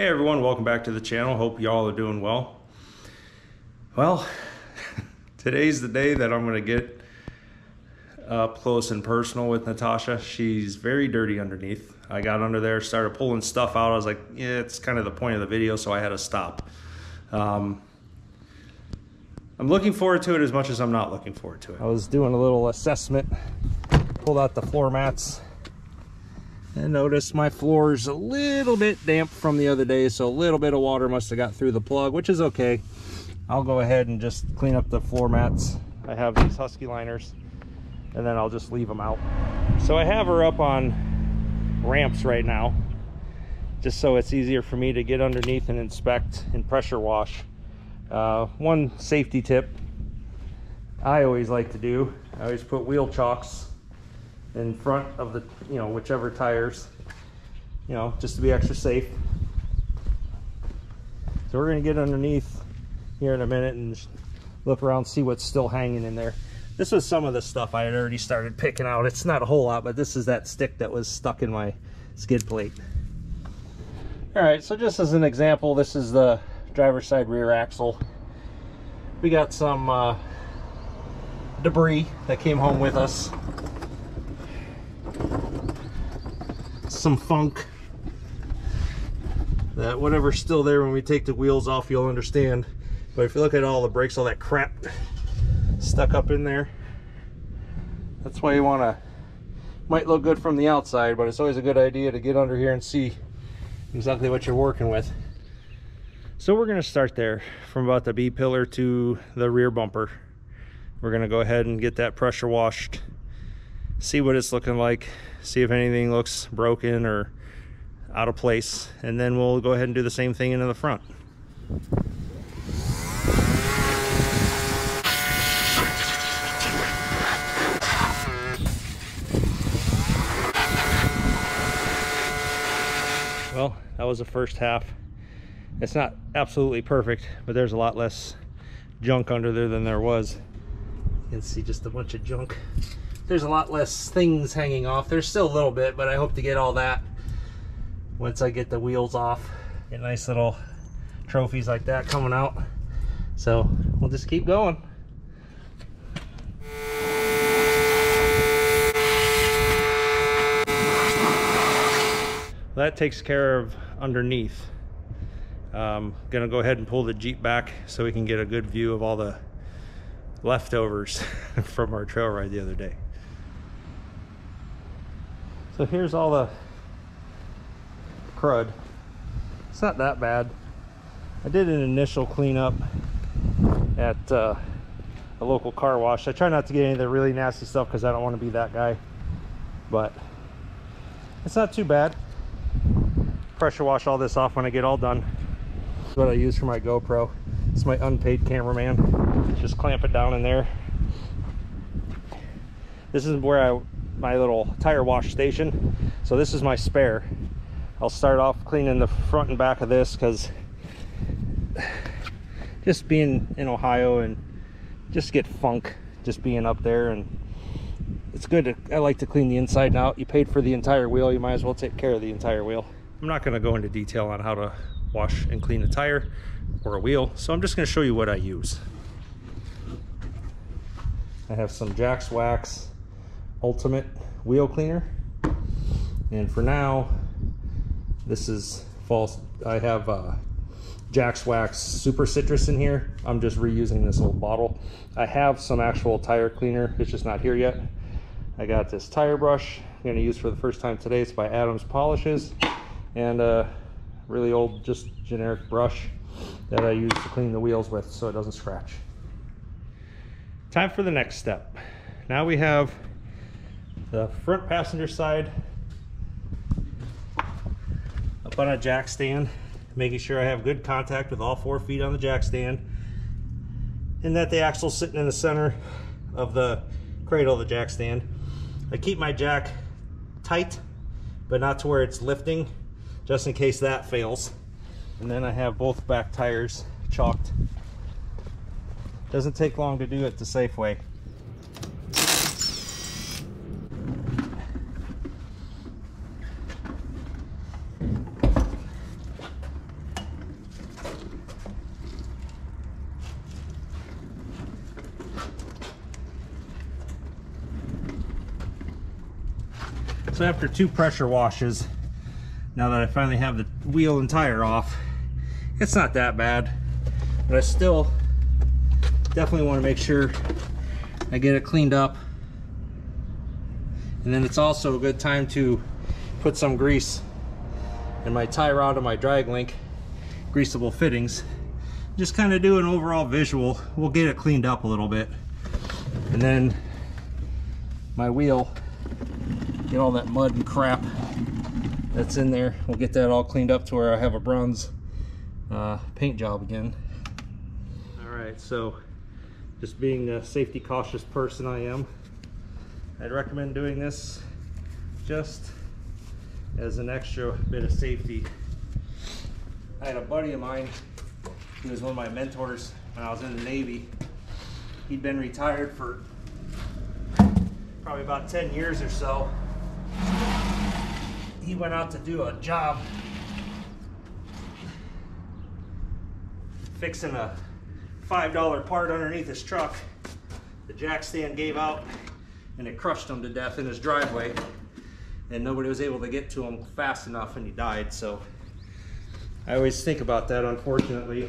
Hey everyone, welcome back to the channel. Hope y'all are doing well. Well, today's the day that I'm gonna get up close and personal with Natasha. She's very dirty underneath. I got under there, started pulling stuff out. I was like, yeah, it's kind of the point of the video, so I had to stop. I'm looking forward to it as much as I'm not looking forward to it. I was doing a little assessment, pulled out the floor mats, and noticed my floor is a little bit damp from the other day, so a little bit of water must have got through the plug, which is okay. I'll go ahead and just clean up the floor mats. I have these Husky liners, and then I'll just leave them out. So I have her up on ramps right now, just so it's easier for me to get underneath and inspect and pressure wash. One safety tip I always like to do, I always put wheel chocks in front of the, whichever tires, just to be extra safe. So we're gonna get underneath here in a minute and look around, see what's still hanging in there. This was some of the stuff I had already started picking out. It's not a whole lot, but this is that stick that was stuck in my skid plate. All right, so just as an example, this is the driver's side rear axle. We got some debris that came home with us. Some funk that whatever's still there when we take the wheels off, you'll understand. But if you look at all the brakes, all that crap stuck up in there, that's why you want to, might look good from the outside, but it's always a good idea to get under here and see exactly what you're working with. So we're going to start there from about the B pillar to the rear bumper. We're going to go ahead and get that pressure washed, see what it's looking like, see if anything looks broken or out of place, and then we'll go ahead and do the same thing into the front. Well, that was the first half. It's not absolutely perfect, but there's a lot less junk under there than there was. You can see just a bunch of junk. There's a lot less things hanging off. There's still a little bit, but I hope to get all that once I get the wheels off. Get nice little trophies like that coming out. So we'll just keep going. That takes care of underneath. Gonna go ahead and pull the Jeep back so we can get a good view of all the leftovers from our trail ride the other day. So here's all the crud. It's not that bad. I did an initial cleanup at a local car wash. I try not to get any of the really nasty stuff because I don't want to be that guy, but it's not too bad. Pressure wash all this off when I get all done. This is what I use for my GoPro. It's my unpaid cameraman. Just clamp it down in there. This is where my little tire wash station. So this is my spare. I'll start off cleaning the front and back of this because just being in Ohio and just get funk just being up there, and it's good to, I like to clean the inside and out. You paid for the entire wheel, you might as well take care of the entire wheel. I'm not going to go into detail on how to wash and clean a tire or a wheel, so I'm just going to show you what I use. I have some Jax Wax Ultimate Wheel Cleaner, and for now this is false. I have Jax Wax Super Citrus in here. I'm just reusing this old bottle. I have some actual tire cleaner, it's just not here yet. I got this tire brush I'm going to use for the first time today. It's by Adams Polishes, and a really old just generic brush that I use to clean the wheels with so it doesn't scratch. Time for the next step. Now we have the front passenger side up on a jack stand, making sure I have good contact with all 4 feet on the jack stand, and that the axle's sitting in the center of the cradle of the jack stand. I keep my jack tight, but not to where it's lifting, just in case that fails. And then I have both back tires chalked. Doesn't take long to do it the safe way. So after 2 pressure washes, now that I finally have the wheel and tire off, it's not that bad, but I still definitely want to make sure I get it cleaned up. And then it's also a good time to put some grease in my tie rod and my drag link greasable fittings. Just kind of do an overall visual. We'll get it cleaned up a little bit, and then my wheel, get all that mud and crap that's in there, we'll get that all cleaned up to where I have a bronze paint job again. All right, so just being the safety cautious person I am, I'd recommend doing this just as an extra bit of safety. I had a buddy of mine who was one of my mentors when I was in the Navy. He'd been retired for probably about 10 years or so. He went out to do a job fixing a $5 part underneath his truck. The jack stand gave out and it crushed him to death in his driveway, and nobody was able to get to him fast enough and he died. So I always think about that, unfortunately,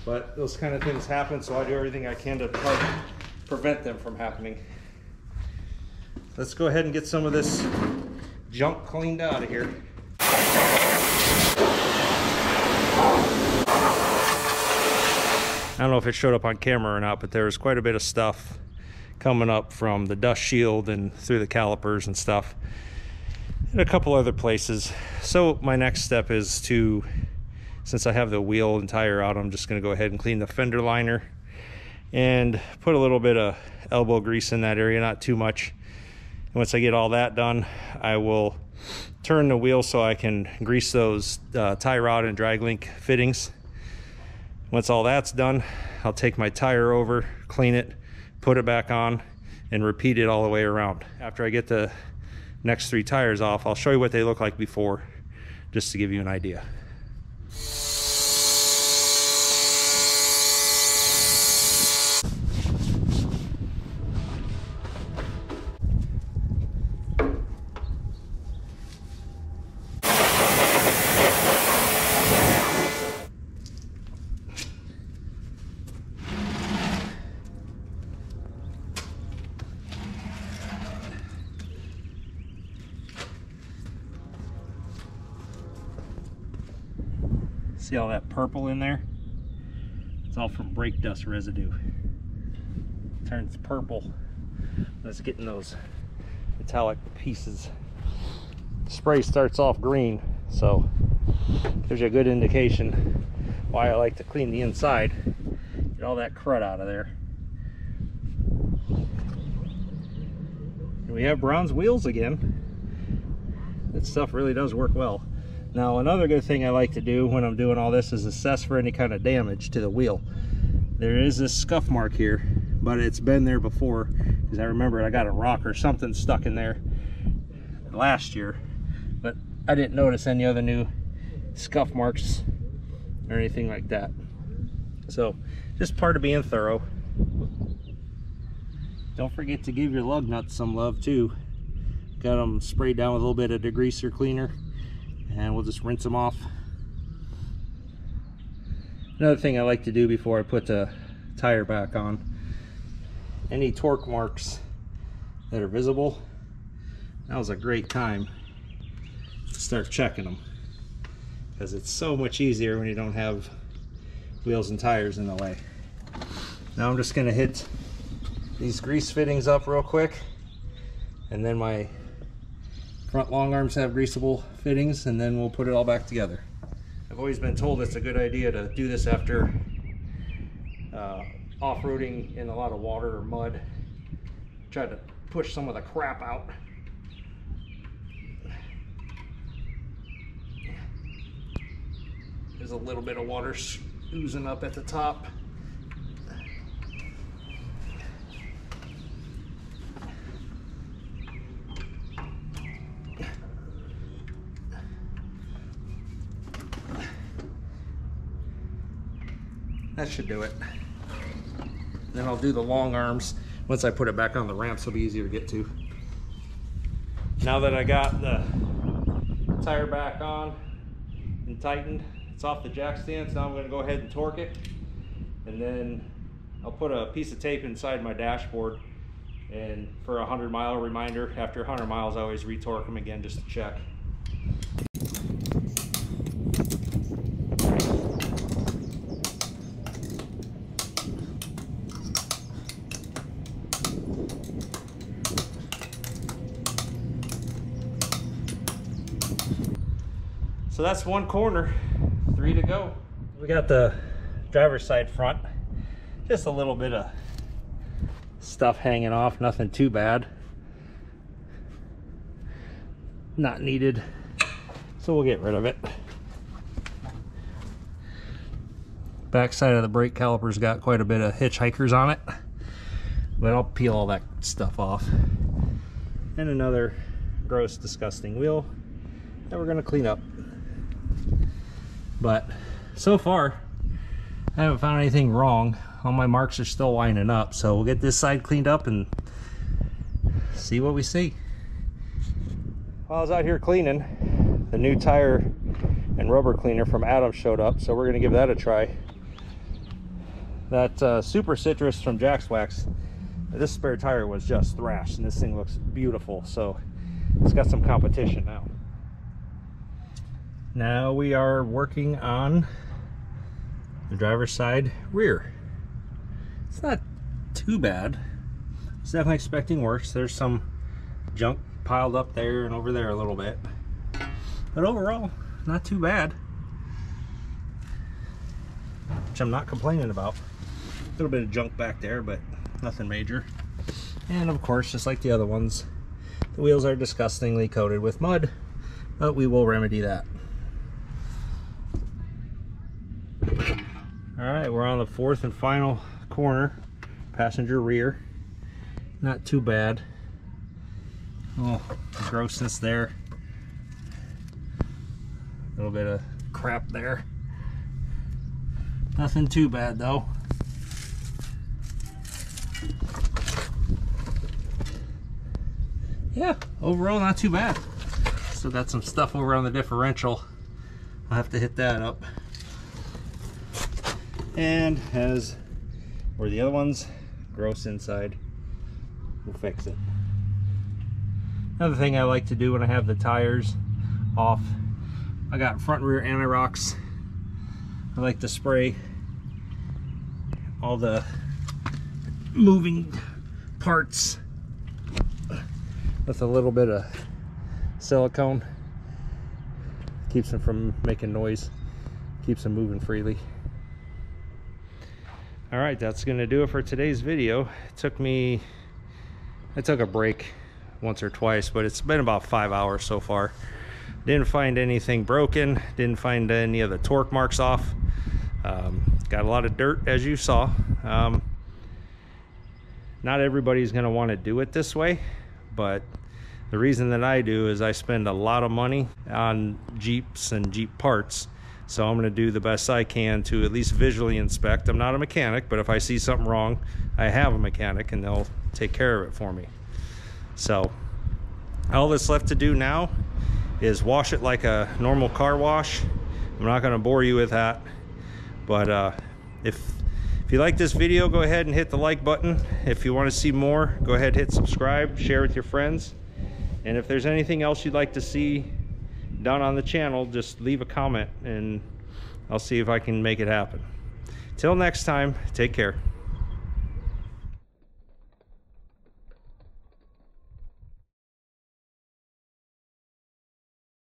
but those kind of things happen, so I do everything I can to try to prevent them from happening. Let's go ahead and get some of this junk cleaned out of here. I don't know if it showed up on camera or not, but there was quite a bit of stuff coming up from the dust shield and through the calipers and stuff, and a couple other places. So my next step is to, since I have the wheel and tire out, I'm just going to go ahead and clean the fender liner and put a little bit of elbow grease in that area, not too much. And once I get all that done, I will turn the wheel so I can grease those tie rod and drag link fittings. Once all that's done, I'll take my tire over, clean it, put it back on, and repeat it all the way around. After I get the next 3 tires off, I'll show you what they look like before, just to give you an idea. See all that purple in there? It's all from brake dust residue. It turns purple. Let's get in those metallic pieces. The spray starts off green, so gives you a good indication why I like to clean the inside. Get all that crud out of there. And we have bronze wheels again. That stuff really does work well. Now, another good thing I like to do when I'm doing all this is assess for any kind of damage to the wheel. There is this scuff mark here, but it's been there before, because I remember I got a rock or something stuck in there last year, but I didn't notice any other new scuff marks or anything like that. So just part of being thorough. Don't forget to give your lug nuts some love too. Got them sprayed down with a little bit of degreaser cleaner, and we'll just rinse them off. Another thing I like to do before I put the tire back on, any torque marks that are visible, that was a great time to start checking them, because it's so much easier when you don't have wheels and tires in the way. Now I'm just going to hit these grease fittings up real quick, and then my front long arms have greasable fittings, and then we'll put it all back together. I've always been told it's a good idea to do this after off-roading in a lot of water or mud. Try to push some of the crap out. There's a little bit of water oozing up at the top. That should do it. Then I'll do the long arms once I put it back on the ramp, so it'll be easier to get to. Now that I got the tire back on and tightened, it's off the jack stands. Now I'm going to go ahead and torque it, and then I'll put a piece of tape inside my dashboard, and for a 100-mile reminder, after 100 miles I always retorque them again just to check. So that's one corner, 3 to go. We got the driver's side front. Just a little bit of stuff hanging off, nothing too bad. Not needed, so we'll get rid of it. Back side of the brake caliper's got quite a bit of hitchhikers on it, but I'll peel all that stuff off. And another gross, disgusting wheel that we're gonna clean up. But so far I haven't found anything wrong. All my marks are still lining up, so we'll get this side cleaned up and see what we see. While I was out here cleaning, the new tire and rubber cleaner from Adam showed up, so we're gonna give that a try. That Super Citrus from Jack's Wax, this spare tire was just thrashed, and this thing looks beautiful, so it's got some competition now. Now we are working on the driver's side rear. It's not too bad. I was definitely expecting worse. There's some junk piled up there and over there a little bit, but overall not too bad, which I'm not complaining about. A little bit of junk back there, but nothing major. And of course, just like the other ones, the wheels are disgustingly coated with mud, but we will remedy that. All right, we're on the 4th and final corner, passenger rear. Not too bad. Oh, grossness there. A little bit of crap there. Nothing too bad though. Yeah, overall not too bad. Still got some stuff over on the differential. I'll have to hit that up. And as where the other ones, gross inside, we'll fix it. Another thing I like to do when I have the tires off, I got front and rear anti-rocks. I like to spray all the moving parts with a little bit of silicone. Keeps them from making noise, keeps them moving freely. All right, that's gonna do it for today's video. I took a break once or twice, but it's been about 5 hours so far. Didn't find anything broken, didn't find any of the torque marks off. Got a lot of dirt, as you saw. Not everybody's gonna wanna do it this way, but the reason that I do is I spend a lot of money on Jeeps and Jeep parts. So I'm gonna do the best I can to at least visually inspect. I'm not a mechanic, but if I see something wrong, I have a mechanic and they'll take care of it for me. So all that's left to do now is wash it like a normal car wash. I'm not gonna bore you with that, but if you like this video, go ahead and hit the like button. If you wanna see more, go ahead, hit subscribe, share with your friends. And if there's anything else you'd like to see done on the channel, just leave a comment and I'll see if I can make it happen. Till next time, take care.